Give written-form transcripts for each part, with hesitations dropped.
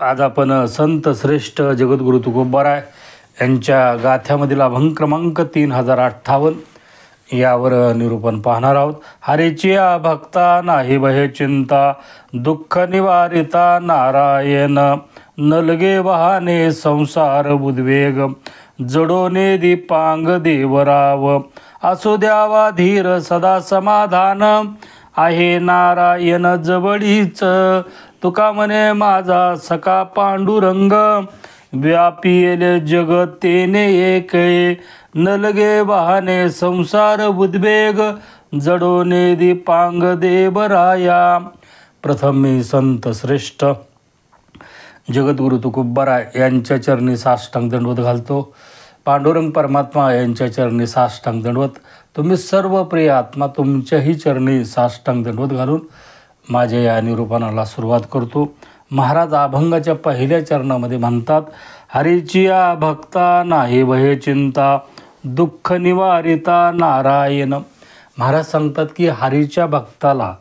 आज आपण संत श्रेष्ठ जगद्गुरु तुकोबाराय यांच्या गाथ्यामधील अभंग क्रमांक 3058 यावर निरूपण पाहणार आहोत. हरीची भक्ता नाही भय चिंता, दुःख निवारिता नारायण. नलगे वाहने संसार उद्वेग, जडोने दीपांग देवराव. असो द्यावा धीर सदा समाधान, आहे नारायण जवळीच. तुका म्हणे माझा सखा पांडुरंग, व्यापिले जगतेने एक. नलगे वाहने संसार उद्वेग, जडोने दीपांग देवराया. प्रथम मी संत श्रेष्ठ जगद्गुरु तुकोबाराय यांच्या चरणी साष्टांग दंडवत घालतो. पांडुरंग परमात्मा यांच्या चरणी साष्टांग दंडवत. तुम्ही सर्व प्रिय आत्मा तुमच्याही चरणी साष्टांग दंडवत घालून माझ्या या निरूपणाला सुरुवात करतो. महाराज अभंगाच्या पहिल्या चरणामध्ये म्हणतात, हरीची भक्ता नाही भय चिंता, दुःख निवारिता नारायण. महाराज सांगतात की हरीच्या भक्ताला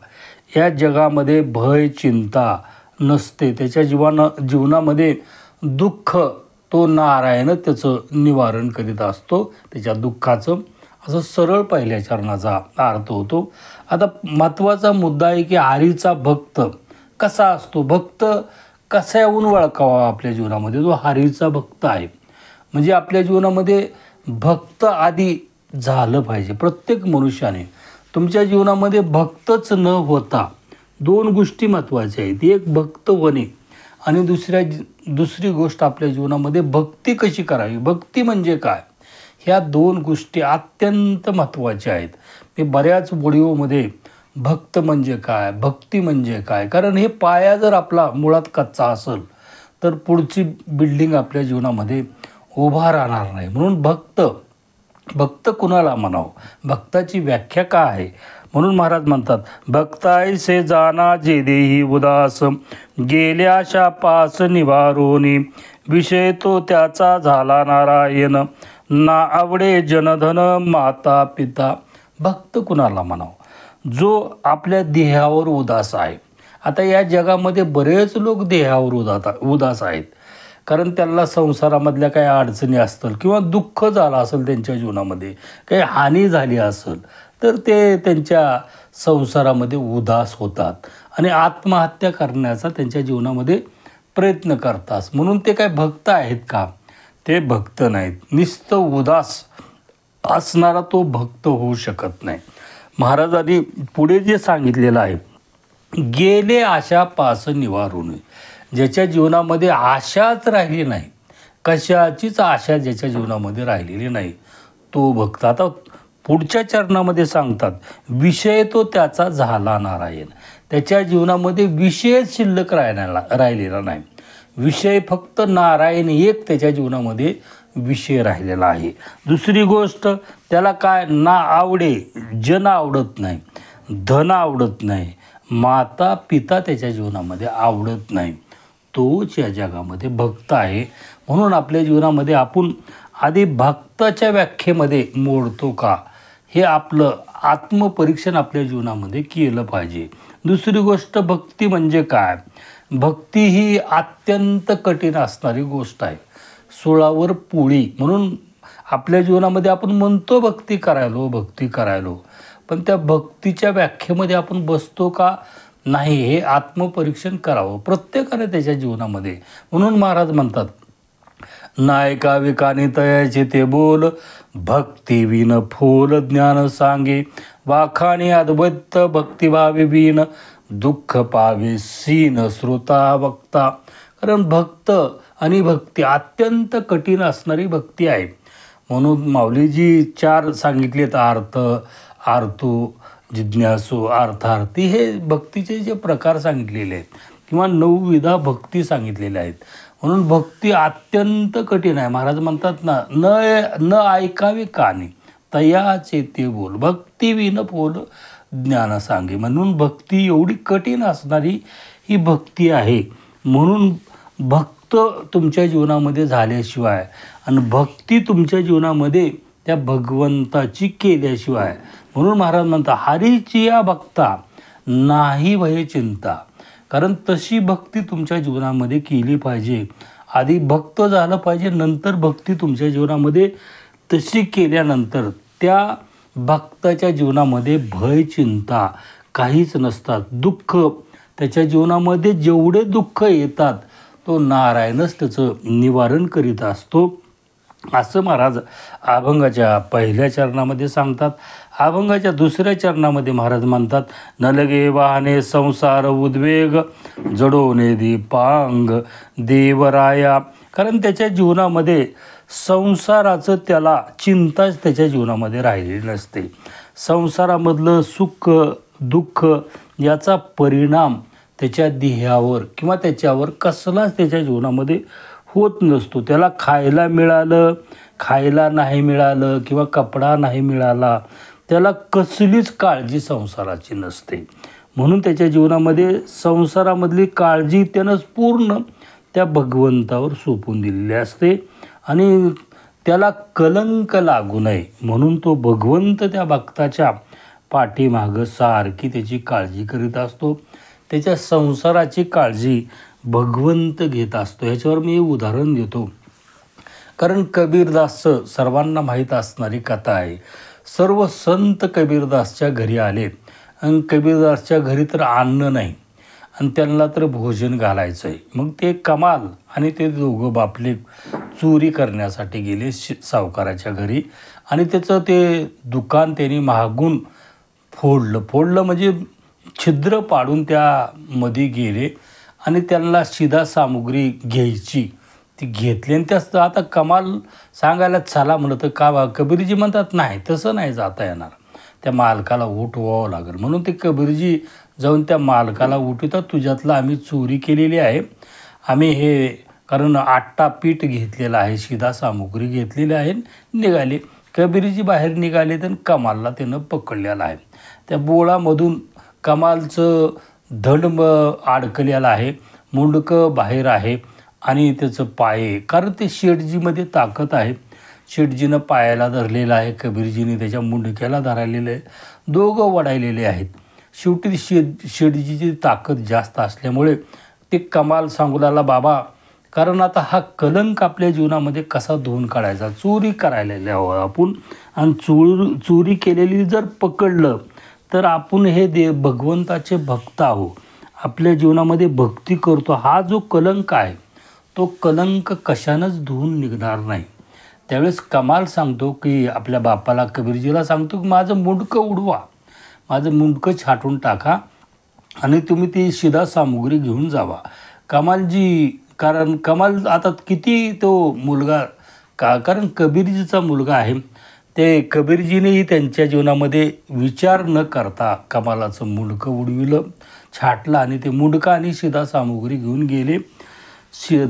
या जगामध्ये भय चिंता नसते. त्याच्या जीवनामध्ये दुःख तो नारायण त्याचं निवारण करीत असतो, त्याच्या दुःखाचं. असं सरळ पहिल्या चरणाचा अर्थ होतो. आता महत्त्वाचा मुद्दा आहे की हरीचा भक्त कसा असतो, भक्त कशाहून ओळखावा आपल्या जीवनामध्ये. जो हरीचा भक्त आहे म्हणजे आपल्या जीवनामध्ये भक्त आधी झालं पाहिजे. प्रत्येक मनुष्याने तुमच्या जीवनामध्ये भक्तच न होता दोन गोष्टी महत्त्वाच्या आहेत. एक भक्त होणे आणि दुसरी गोष्ट आपल्या जीवनामध्ये भक्ती कशी करावी. भक्ती म्हणजे काय, ह्या दोन गोष्टी अत्यंत महत्त्वाच्या आहेत. मी बऱ्याच व्हिडिओमध्ये भक्त म्हणजे काय, भक्ती म्हणजे काय, कारण हे पाया जर आपला मुळात कच्चा असेल तर पुढची बिल्डिंग आपल्या जीवनामध्ये उभा राहणार नाही. म्हणून भक्त कुणाला म्हणावं, भक्ताची व्याख्या काय आहे. म्हणून महाराज म्हणतात, भक्तायसे जाना जे देही उदास, गेल्याशा पास निवारोनी. विषय तो त्याचा झाला नारायण, ना आवडे जनधन माता पिता. भक्त कुणाला म्हणावं, जो आपल्या देहावर उदास आहे. आता या जगामध्ये बरेच लोक देहावर उदास आहेत, कारण त्यांना संसारामधल्या काही अडचणी असतील किंवा दुःख झालं असेल, त्यांच्या जीवनामध्ये काही हानी झाली असेल तर ते त्यांच्या संसारामध्ये उदास होतात आणि आत्महत्या करण्याचा त्यांच्या जीवनामध्ये प्रयत्न करतात. म्हणून ते काय भक्त आहेत का, ते भक्त नाहीत. नुसतं उदास असणारा तो भक्त होऊ शकत नाही. महाराजांनी पुढे जे सांगितलेलं आहे, गेले आशा पास निवारून. ज्याच्या जीवनामध्ये आशाच राहिली नाही, कशाचीच आशा ज्याच्या जीवनामध्ये राहिलेली नाही, तो भक्त. आता पुढच्या चरणामध्ये सांगतात, विषय तो त्याचा झाला नारायण. त्याच्या जीवनामध्ये विषय शिल्लक राहिलेला नाही. विषय फक्त नारायण एक त्याच्या जीवनामध्ये विषय राहिलेला आहे. दुसरी गोष्ट, त्याला काय ना आवडे, जन आवडत नाही, धन आवडत नाही, माता पिता त्याच्या जीवनामध्ये आवडत नाही. तोच या जगामध्ये भक्त आहे. म्हणून आपल्या जीवनामध्ये आपण आधी भक्ताच्या व्याख्येमध्ये मोडतो का, हे आपलं आत्मपरीक्षण आपल्या जीवनामध्ये केलं पाहिजे. दुसरी गोष्ट, भक्ती म्हणजे काय. भक्ती ही अत्यंत कठीण असणारी गोष्ट आहे. सोळावर पोळी. म्हणून आपल्या जीवनामध्ये आपण म्हणतो भक्ती करायलो, पण त्या भक्तीच्या व्याख्येमध्ये आपण बसतो का नाही, हे आत्मपरीक्षण करावं प्रत्येकाने त्याच्या जीवनामध्ये. म्हणून महाराज म्हणतात, नायका विकानी तयाचे ते बोल, भक्ती विन फोल ज्ञान सांगे. वाखाणी अद्वैत भक्तिभावे विन, दुःख पावे सीन श्रोता वक्ता. कारण भक्त आणि भक्ती अत्यंत कठीण असणारी भक्ती आहे. म्हणून माऊलीजी 4 सांगितलेत, आर्थो, जिज्ञासू, अर्थार्थी, हे भक्तीचे जे प्रकार सांगितलेले आहेत किंवा 9 विधा भक्ती सांगितलेल्या आहेत. म्हणून भक्ती अत्यंत कठीण आहे. महाराज म्हणतात ना, न ऐकावे कानी तयाचे ते बोल, भक्ती विन फोल ज्ञान सांगे. म्हणून भक्ती एवढी कठीण असणारी ही भक्ती आहे. म्हणून भक्त तुमच्या जीवनामध्ये झाल्याशिवाय आणि भक्ती तुमच्या जीवनामध्ये त्या भगवंताची केल्याशिवाय, म्हणून महाराज म्हणतात, हरीची भक्ता नाही भय चिंता, कारण तशी भक्ती तुमच्या जीवनामध्ये केली पाहिजे. आधी भक्त झालं पाहिजे, नंतर भक्ती तुमच्या जीवनामध्ये तशी केल्यानंतर त्या भक्ताच्या जीवनामध्ये भय चिंता काहीच नसतात. दुःख त्याच्या जीवनामध्ये जेवढे दुःख येतात तो नारायणच त्याचं निवारण करीत असतो, असं महाराज अभंगाच्या पहिल्या चरणामध्ये सांगतात. अभंगाच्या दुसऱ्या चरणामध्ये महाराज म्हणतात, नलगे वाहने संसार उद्वेग जडोने दीपांग देवराया. कारण त्याच्या जीवनामध्ये संसाराचं त्याला चिंताच त्याच्या जीवनामध्ये राहिलेली नसते. संसारामधलं सुख दुःख याचा परिणाम त्याच्या देहावर किंवा त्याच्यावर कसलाच त्याच्या जीवनामध्ये होत नसतो. त्याला खायला मिळालं, खायला नाही मिळालं किंवा कपडा नाही मिळाला, त्याला कसलीच काळजी संसाराची नसते. म्हणून त्याच्या जीवनामध्ये संसारामधली काळजी त्यानं पूर्ण त्या भगवंतावर सोपून दिलेली असते आणि त्याला कलंक लागू नये म्हणून तो भगवंत त्या भक्ताच्या पाठीमागं सारखी त्याची काळजी करीत असतो. त्याच्या संसाराची काळजी भगवंत घेत असतो. ह्याच्यावर मी उदाहरण देतो, कारण कबीरदासचं सर्वांना माहीत असणारी कथा आहे. सर्व संत कबीरदासच्या घरी आले आणि कबीरदासच्या घरी तर अन्न नाही आणि त्यांना तर भोजन घालायचं आहे. मग ते कमाल आणि ते दोघं बापले चोरी करण्यासाठी गेले सावकाराच्या घरी आणि त्याचं ते दुकान त्यांनी मागून फोडलं म्हणजे छिद्र पाडून त्यामध्ये गेले आणि त्यांना शिधा सामुग्री घ्यायची ती घेतली आणि त्याच आता कमाल सांगायला चला म्हणत का कबीरजी म्हणतात नाही तसं नाही जाता येणार, त्या मालकाला उठवावं लागेल. म्हणून ते कबीरजी जाऊन त्या मालकाला उठवतात, तुझ्यातलं आम्ही चोरी केलेली आहे, आम्ही हे कारण आट्टा पीठ घेतलेलं आहे, शिधा सामुग्री घेतलेली आहे. निघाले कबीरजी बाहेर निघाले तर कमालला त्यानं पकडलेलं आहे. त्या बोळामधून कमालचं धड अडकलेलं आहे, मुंडकं बाहेर आहे आणि त्याचं पाय, कारण ते शेठजीमध्ये ताकद आहे. शेठजीनं पायाला धरलेलं आहे, कबीरजीने त्याच्या मुंडक्याला धरलेलं आहे, दोघं वडायलेले आहेत. शेवटी शेठजीची ताकद जास्त असल्यामुळे ते कमाल सांगू लागला, बाबा कारण आता हा कलंक आपल्या जीवनामध्ये कसा धुवून काढायचा, चोरी करायला हवं आपण आणि चोरी केलेली जर पकडलं तर आपण हे भगवंताचे भक्त आहोत, आपल्या जीवनामध्ये भक्ती करतो. हा जो कलंक आहे तो कलंक कशानंच धुवून निघणार नाही. त्यावेळेस कमाल सांगतो की आपल्या बापाला कबीरजीला सांगतो की माझं मुंडकं उडवा, माझं मुंडकं छाटून टाका आणि तुम्ही ती शिधा सामुग्री घेऊन जावा. कमालजी कारण कमाल आता किती तो मुलगा कारण कबीरजीचा मुलगा आहे, ते कबीरजीनेही त्यांच्या जीवनामध्ये विचार न करता कमालाचं मुंडकं उडविलं, छाटलं आणि ते मुंडकं आणि शिधा सामुग्री घेऊन गेले.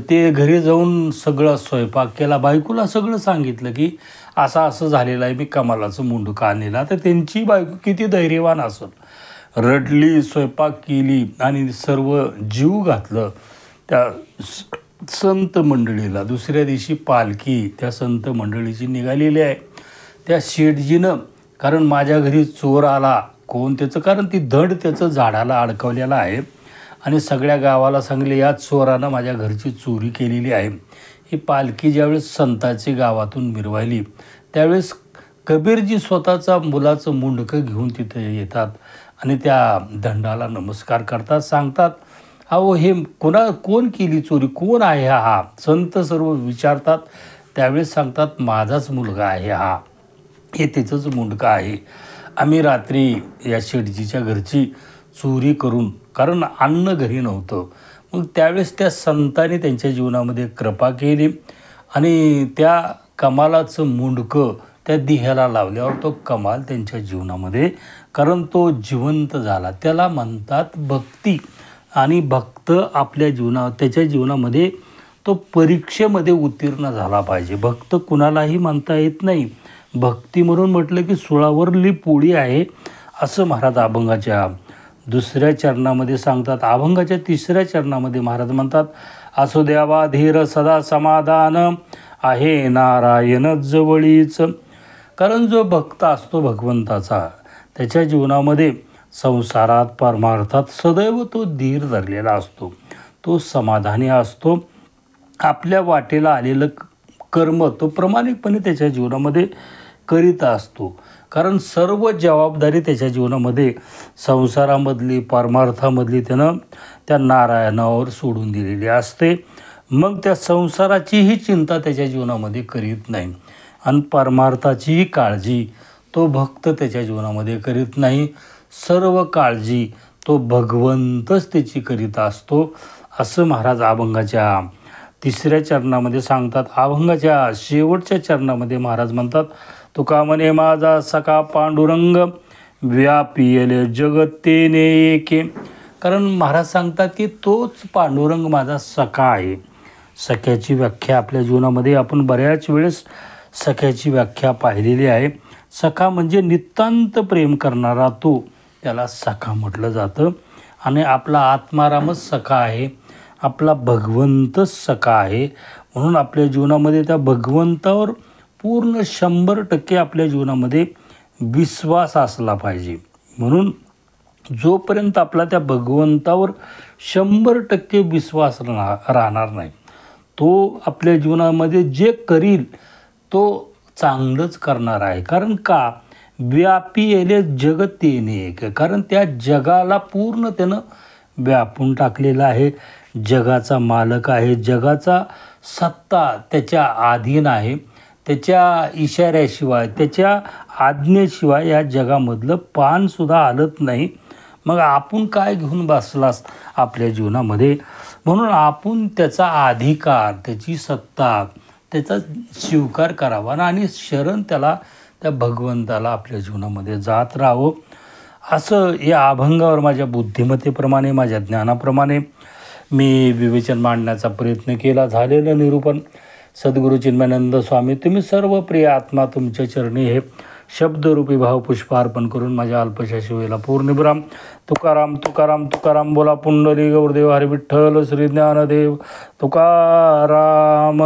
ते घरी जाऊन सगळं स्वयंपाक केला, बायकोला सगळं सांगितलं की असं झालेलं आहे, मी कमालाचं मुंडकं आणलेलं. तर त्यांची बायको किती धैर्यवान असेल, रडली, स्वयंपाक केली आणि सर्व जीव घातलं त्या संत मंडळीला. दुसऱ्या दिवशी पालखी त्या संत मंडळीची निघालेली आहे. त्या शेठजीनं कारण माझ्या घरी चोर आला, कोण त्याचं कारण ती धड त्याचं झाडाला अडकवलेलं आहे आणि सगळ्या गावाला सांगले या चोरानं माझ्या घरची चोरी केलेली आहे. ही पालखी ज्यावेळेस संताची गावातून मिरवायली त्यावेळेस कबीरजी स्वतःचा मुलाचं मुंडकं घेऊन तिथे येतात आणि त्या दंडाला नमस्कार करतात, सांगतात अहो हे कोण केली चोरी, कोण आहे हा. संत सर्व विचारतात, त्यावेळेस सांगतात माझाच मुलगा आहे हा, हे त्याचंच मुंडकं आहे. आम्ही रात्री या शेठजीच्या घरची चोरी करून कारण अन्न घरी नव्हतं. मग त्यावेळेस त्या संतांनी त्यांच्या जीवनामध्ये कृपा केली आणि त्या कमालाचं मुंडकं त्या दिह्याला लावल्यावर तो कमाल त्यांच्या जीवनामध्ये कारण तो जिवंत झाला. त्याला म्हणतात भक्ती. आणि भक्त आपल्या त्याच्या जीवनामध्ये तो परीक्षेमध्ये उत्तीर्ण झाला पाहिजे. भक्त कुणालाही म्हणता येत नाही. भक्ती म्हणून म्हटलं की सुळावरली पोळी आहे असं महाराज अभंगाच्या दुसऱ्या चरणामध्ये सांगतात. अभंगाच्या तिसऱ्या चरणामध्ये महाराज म्हणतात असो द्यावा धीर सदा समाधान आहे नारायण जवळीच. कारण जो भक्त असतो भगवंताचा त्याच्या जीवनामध्ये संसारात परमार्थात सदैव तो धीर धरलेला असतो, तो समाधानी असतो. आपल्या वाटेला आलेलं कर्म तो प्रामाणिकपणे त्याच्या जीवनामध्ये करीत असतो. कारण सर्व जबाबदारी त्याच्या जीवनामध्ये संसारामधली परमार्थामधली त्यानं त्या नारायणावर सोडून दिलेली असते. मग त्या संसाराचीही चिंता त्याच्या जीवनामध्ये करीत नाही आणि परमार्थाचीही काळजी तो भक्त त्याच्या जीवनामध्ये करीत नाही. सर्व काळजी तो भगवंतच त्याची करीत असतो, असं महाराज अभंगाच्या 3ऱ्या चरणामध्ये सांगतात. अभंगाच्या शेवटच्या चरणामध्ये महाराज म्हणतात, तुका म्हणे माझा सखा पांडुरंग व्यापिले जगतेने एके. कारण महाराज सांगतात की तोच पांडुरंग माझा सखा आहे. सख्याची व्याख्या आपल्या जीवनामध्ये आपण बऱ्याच वेळेस सख्याची व्याख्या पाहिलेली आहे. सखा म्हणजे नितांत प्रेम करणारा तो, त्याला सखा म्हटलं जातं. आणि आपला आत्मारामच सखा आहे, आपला भगवंतच सखा आहे. म्हणून आपल्या जीवनामध्ये त्या भगवंतावर पूर्ण 100% आपल्या जीवनामध्ये विश्वास असला पाहिजे. म्हणून जोपर्यंत आपला त्या भगवंतावर 100% विश्वास राहणार नाही, तो आपल्या जीवनामध्ये जे करील तो चांगलंच करणार आहे. कारण का व्यापी येले जगत येणे एक, कारण त्या जगाला पूर्ण त्यानं व्यापून टाकलेलं आहे. जगाचा मालक आहे, जगाचा सत्ता त्याच्या अधीन आहे. त्याच्या इशाऱ्याशिवाय त्याच्या आज्ञेशिवाय या जगामधलं पानसुद्धा हलत नाही. मग आपण काय घेऊन बसलास आपल्या जीवनामध्ये. म्हणून आपण त्याचा अधिकार, त्याची सत्ता, त्याचा स्वीकार करावा आणि शरण त्याला, त्या भगवंताला आपल्या जीवनामध्ये जात राहावं. असं या अभंगावर माझ्या बुद्धिमत्तेप्रमाणे, माझ्या ज्ञानाप्रमाणे मी विवेचन मांडण्याचा प्रयत्न केला. झालेलं निरूपण सद्गुरू चिन्मयानंद स्वामी तुम्ही सर्व प्रिय आत्मा तुमच्या चरणी हे शब्दरूपी भावपुष्प अर्पण करून माझ्या अल्पशा शिवेला पूर्णविराम. तुकाराम तुकाराम तुकाराम बोला. पुंडलिक गुरुदेव हरी विठ्ठल श्री ज्ञानदेव तुकाराम.